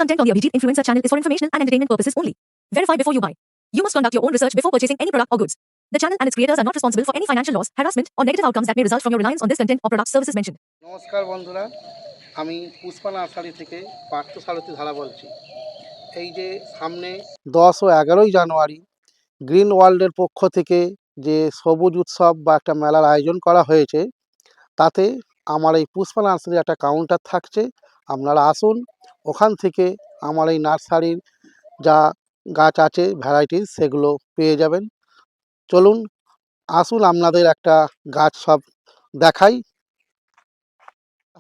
content on the Abhijit Influencer channel is for informational and entertainment purposes only. Verify before you buy. You must conduct your own research before purchasing any product or goods. The channel and its creators are not responsible for any financial loss, harassment, or negative outcomes that may result from your reliance on this content or product services mentioned. নমস্কার বন্ধুরা, আমি Pushpa nursery থেকে পার্থ সারথী ধারা বলছি। এই যে সামনে 10 ও 11ই জানুয়ারি green ওয়ার্ল্ডের পক্ষ থেকে যে সবুজ উৎসব বা একটা মেলার আয়োজন করা হয়েছে, তাতে আমার এই পুষ্পা নার্সারির একটা কাউন্টার থাকছে। আপনারা আসুন, ওখান থেকে আমার এই নার্সারির যা গাছ আছে ভ্যারাইটিস সেগুলো পেয়ে যাবেন। চলুন আসুন আপনাদের একটা গাছ সব দেখাই।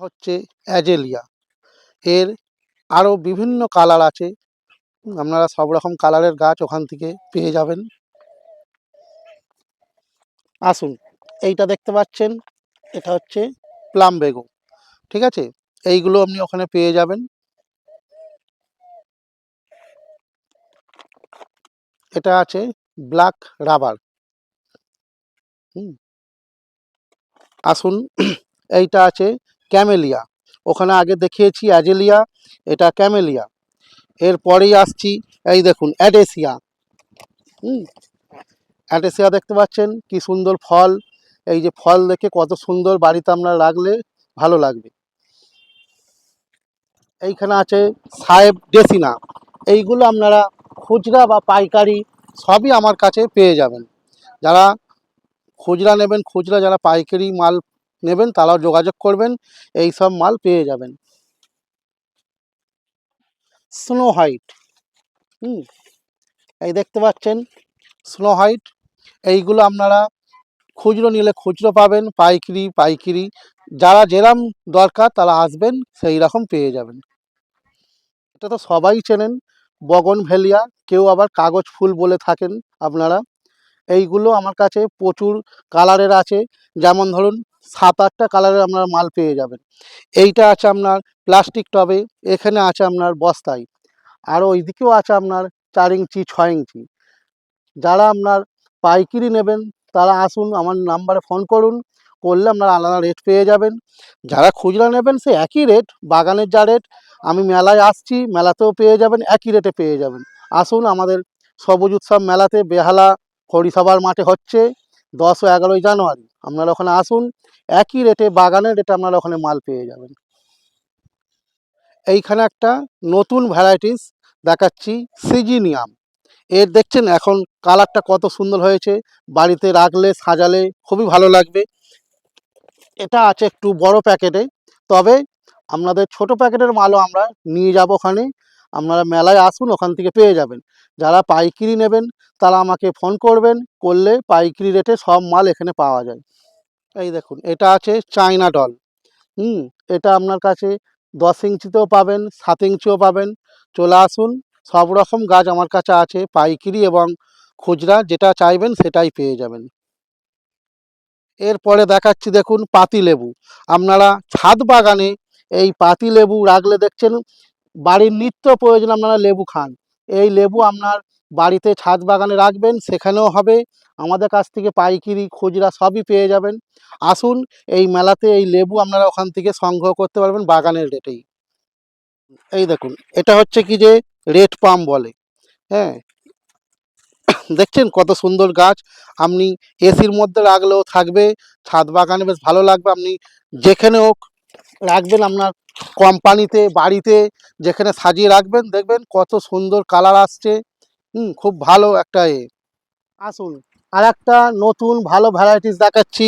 হচ্ছে অ্যাজেলিয়া, এর আরও বিভিন্ন কালার আছে, আপনারা সব রকম কালারের গাছ ওখান থেকে পেয়ে যাবেন। আসুন, এইটা দেখতে পাচ্ছেন, এটা হচ্ছে প্লাম বেগো, ঠিক আছে, এইগুলো আপনি ওখানে পেয়ে যাবেন। এটা আছে ব্ল্যাক রাবার। আসুন, এইটা আছে ক্যামেলিয়া, ওখানে আগে দেখিয়েছি অ্যাজেলিয়া, এটা ক্যামেলিয়া। এরপরেই আসছি, এই দেখুন অ্যাডেসিয়া। অ্যাডেসিয়া দেখতে পাচ্ছেন কি সুন্দর ফল, এই যে ফল দেখে কত সুন্দর, বাড়িতে আপনারা রাখলে ভালো লাগবে। এইখানে আছে সাহেব ডেসিনা, এইগুলো আপনারা খুচরা বা পাইকারি সবই আমার কাছে পেয়ে যাবেন। যারা খুচরা নেবেন খুচরা, যারা পাইকারি মাল নেবেন তারাও যোগাযোগ করবেন, এই সব মাল পেয়ে যাবেন। স্নো হোয়াইট, এই দেখতে পাচ্ছেন স্নো হোয়াইট, এইগুলো আপনারা খুচরো নিলে খুচরো পাবেন, পাইকারি পাইকারি, যারা যেরকম দরকার তারা আসবেন, সেই রকম পেয়ে যাবেন। এটা তো সবাই চেনেন, বগনভেলিয়া, কেউ আবার কাগজ ফুল বলে থাকেন আপনারা। এইগুলো আমার কাছে প্রচুর কালারের আছে, যেমন ধরুন 7-8টা কালারের আপনারা মাল পেয়ে যাবেন। এইটা আছে আপনার প্লাস্টিক টবে, এখানে আছে আপনার বস্তায়, আর ওইদিকেও আছে আপনার 4 ইঞ্চি 6 ইঞ্চি। যারা আপনার পাইকারি নেবেন তারা আসুন, আমার নাম্বারে ফোন করুন, করলে আপনারা আলাদা রেট পেয়ে যাবেন। যারা খুচরা নেবেন সে একই রেট, বাগানের যা রেট, আমি মেলায় আসছি মেলাতেও পেয়ে যাবেন, একই রেটে পেয়ে যাবেন। আসুন, আমাদের সবুজ উৎসব মেলাতে বেহালা হরিসভার মাঠে হচ্ছে 10 ও 11ই জানুয়ারি, আপনারা ওখানে আসুন, একই রেটে বাগানের রেটে আপনারা ওখানে মাল পেয়ে যাবেন। এইখানে একটা নতুন ভ্যারাইটিস দেখাচ্ছি, সিজিনিয়াম। এর দেখছেন এখন কালারটা কত সুন্দর হয়েছে, বাড়িতে রাখলে সাজালে খুবই ভালো লাগবে। এটা আছে একটু বড় প্যাকেটে, তবে আপনাদের ছোট প্যাকেটের মালও আমরা নিয়ে যাব ওখানে, আপনারা মেলায় আসুন, ওখান থেকে পেয়ে যাবেন। যারা পাইকারি নেবেন তারা আমাকে ফোন করবেন, করলে পাইকারি রেটে সব মাল এখানে পাওয়া যায়। এই দেখুন, এটা আছে চায়না ডল। এটা আপনার কাছে 10 ইঞ্চিতেও পাবেন, 7 ইঞ্চিও পাবেন। চলে আসুন, সব রকম গাছ আমার কাছে আছে, পাইকারি এবং খুচরা, যেটা চাইবেন সেটাই পেয়ে যাবেন। এরপরে দেখাচ্ছি, দেখুন পাতিলেবু। আপনারা ছাদ বাগানে এই পাতিলেবু রাখলে দেখছেন বাড়ির নিত্য প্রয়োজন আপনারা লেবু খান, এই লেবু আপনার বাড়িতে ছাদ বাগানে রাখবেন, সেখানেও হবে। আমাদের কাছ থেকে পাইকারি খুচরা সবই পেয়ে যাবেন। আসুন, এই মেলাতে এই লেবু আপনারা ওখান থেকে সংগ্রহ করতে পারবেন বাগানের রেটেই। এই দেখুন, এটা হচ্ছে কি যে রেড পাম বলে, হ্যাঁ, দেখছেন কত সুন্দর গাছ, আপনি এসির মধ্যে রাখলেও থাকবে, ছাদ বাগানে বেশ ভালো লাগবে। আপনি যেখানে হোক রাখবেন, আপনার কোম্পানিতে বাড়িতে যেখানে সাজিয়ে রাখবেন, দেখবেন কত সুন্দর কালার আসছে। খুব ভালো একটা আসুন, আর একটা নতুন ভালো ভ্যারাইটিস দেখাচ্ছি।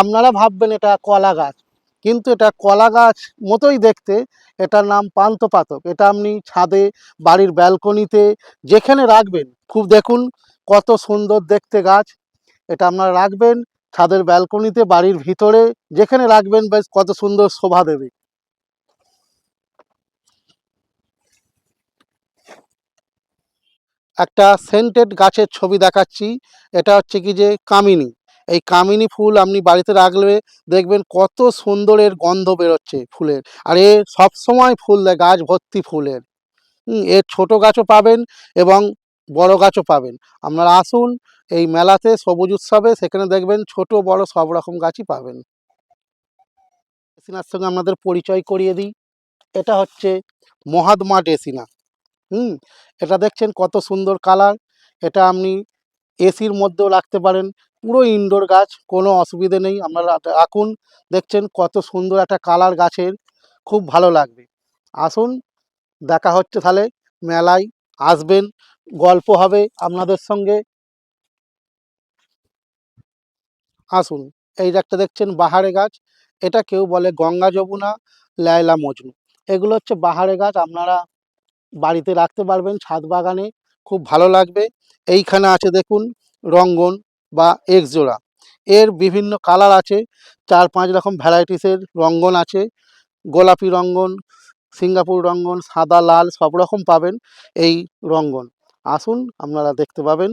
আপনারা ভাববেন এটা কলা গাছ, কিন্তু এটা কলা গাছ মতোই দেখতে, এটার নাম পান্থপাতক। এটা আপনি ছাদে, বাড়ির ব্যালকনিতে যেখানে রাখবেন, খুব দেখুন কত সুন্দর দেখতে গাছ। এটা আপনারা রাখবেন ছাদের ব্যালকনিতে, বাড়ির ভিতরে যেখানে রাখবেন, বেশ কত সুন্দর শোভা দেবে। একটা সেন্টেড গাছের ছবি দেখাচ্ছি, এটা হচ্ছে কি যে কামিনী। এই কামিনী ফুল আপনি বাড়িতে রাখলে দেখবেন কত সুন্দর এর গন্ধ বেরোচ্ছে ফুলের, আর এ সবসময় ফুল দেয়, গাছ ভর্তি ফুলের। এর ছোট গাছও পাবেন এবং বড় গাছও পাবেন। আপনারা আসুন এই মেলাতে, সবুজ উৎসবে, সেখানে দেখবেন ছোট বড় সব রকম গাছই পাবেন। সিনার সঙ্গে আপনাদের পরিচয় করিয়ে দিই, এটা হচ্ছে মহাত্মা ডেসিনা। এটা দেখছেন কত সুন্দর কালার। এটা আপনি এসির মধ্যেও রাখতে পারেন, পুরো ইনডোর গাছ, কোনো অসুবিধে নেই, আপনারা রাখুন। দেখছেন কত সুন্দর একটা কালার গাছের, খুব ভালো লাগবে। আসুন, দেখা হচ্ছে তাহলে মেলায়, আসবেন, গল্প হবে আপনাদের সঙ্গে। আসুন, এই যে একটা দেখছেন বাহারে গাছ, এটা কেউ বলে গঙ্গা যমুনা, লায়লা মজনু। এগুলো হচ্ছে বাহারে গাছ, আপনারা বাড়িতে রাখতে পারবেন, ছাদ বাগানে খুব ভালো লাগবে। এইখানে আছে দেখুন রঙ্গন বা এক্সজোড়া, এর বিভিন্ন কালার আছে, 4-5 রকম ভ্যারাইটিসের রঙ্গন আছে। গোলাপি রঙ্গন, সিঙ্গাপুর রঙ্গন, সাদা লাল সব রকম পাবেন এই রঙ্গন। আসুন, আপনারা দেখতে পাবেন।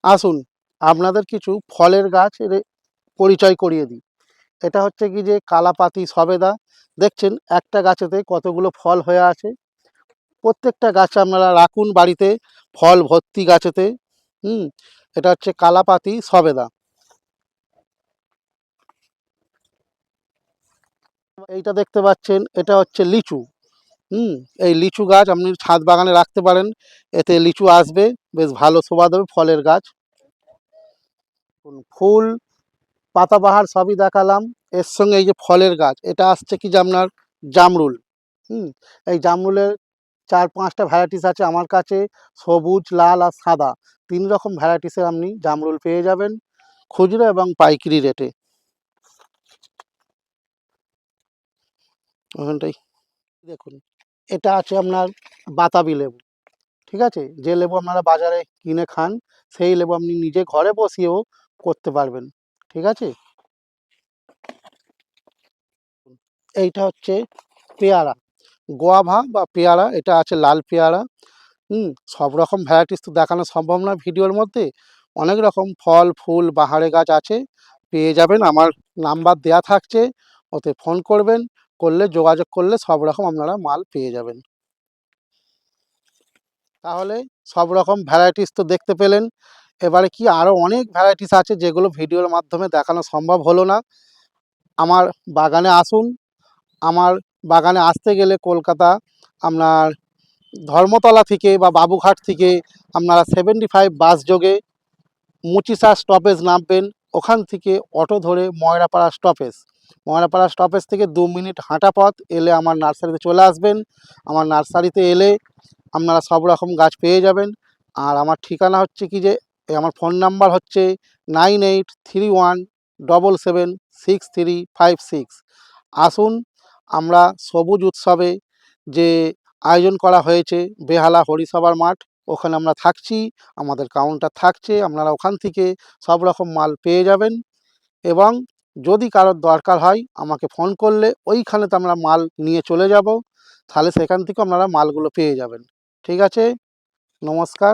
আসুন, আপনাদের কিছু ফলের গাছ পরিচয় করিয়ে দিই। এটা হচ্ছে কি যে কালাপাতি সবেদা, দেখছেন একটা গাছেতে কতগুলো ফল হয়ে আছে। প্রত্যেকটা গাছে আপনারা রাখুন বাড়িতে, ফল ভর্তি গাছেতে। হুম এটা হচ্ছে কালাপাতি সবেদা। এইটা দেখতে পাচ্ছেন, এটা হচ্ছে লিচু। হুম এই লিচু গাছ আপনি ছাদ বাগানে রাখতে পারেন, এতে লিচু আসবে, বেশ ভালো শোভা দেবে ফলের গাছ। ফুল পাতাবাহার সবই দেখালাম, এর সঙ্গে এই যে ফলের গাছ, এটা আসছে কি যে আপনার জামরুল। হুম এই জামরুলের 4-5টা ভ্যারাইটিস আছে আমার কাছে, সবুজ, লাল আর সাদা, 3 রকম ভ্যারাইটিসের আপনি জামরুল পেয়ে যাবেন খুচরো এবং পাইকারি রেটে। ওখানটাই দেখুন, এটা আছে আপনার বাতাবি লেবু। ঠিক আছে, যে লেবু আপনারা বাজারে কিনে খান, সেই লেবু আপনি নিজে ঘরে বসিয়েও করতে পারবেন। ঠিক আছে, এইটা হচ্ছে পেয়ারা, গোয়াভা বা পেয়ারা, এটা আছে লাল পেয়ারা। সব রকম ভ্যারাইটিস তো দেখানো সম্ভব না ভিডিওর মধ্যে, অনেক রকম ফল ফুল বাহারে গাছ আছে, পেয়ে যাবেন। আমার নাম্বার দেয়া থাকছে, ওতে ফোন করবেন, করলে যোগাযোগ করলে সব রকম আপনারা মাল পেয়ে যাবেন। তাহলে সব রকম ভ্যারাইটিস তো দেখতে পেলেন, এবারে কি আরও অনেক ভ্যারাইটিস আছে যেগুলো ভিডিওর মাধ্যমে দেখানো সম্ভব হলো না। আমার বাগানে আসুন। আমার বাগানে আসতে গেলে কলকাতা আপনার ধর্মতলা থেকে বা বাবুঘাট থেকে আপনারা 75 বাস যোগে মুচিসা স্টপেজ নামবেন, ওখান থেকে অটো ধরে ময়রাপাড়া স্টপেজ, ময়রাপাড়া স্টপেজ থেকে 2 মিনিট হাঁটা পথ এলে আমার নার্সারিতে চলে আসবেন। আমার নার্সারিতে এলে আপনারা সব রকম গাছ পেয়ে যাবেন। আর আমার ঠিকানা হচ্ছে কি যে, আমার ফোন নাম্বার হচ্ছে 9831776356। আসুন, আমরা সবুজ উৎসবে যে আয়োজন করা হয়েছে বেহালা হরিসভার মাঠ, ওখানে আমরা থাকছি, আমাদের কাউন্টার থাকছে, আপনারা ওখান থেকে সব রকম মাল পেয়ে যাবেন। এবং যদি কারোর দরকার হয় আমাকে ফোন করলে ওইখানে তো আমরা মাল নিয়ে চলে যাব, তাহলে সেখান থেকে আপনারা মালগুলো পেয়ে যাবেন। ঠিক আছে, নমস্কার।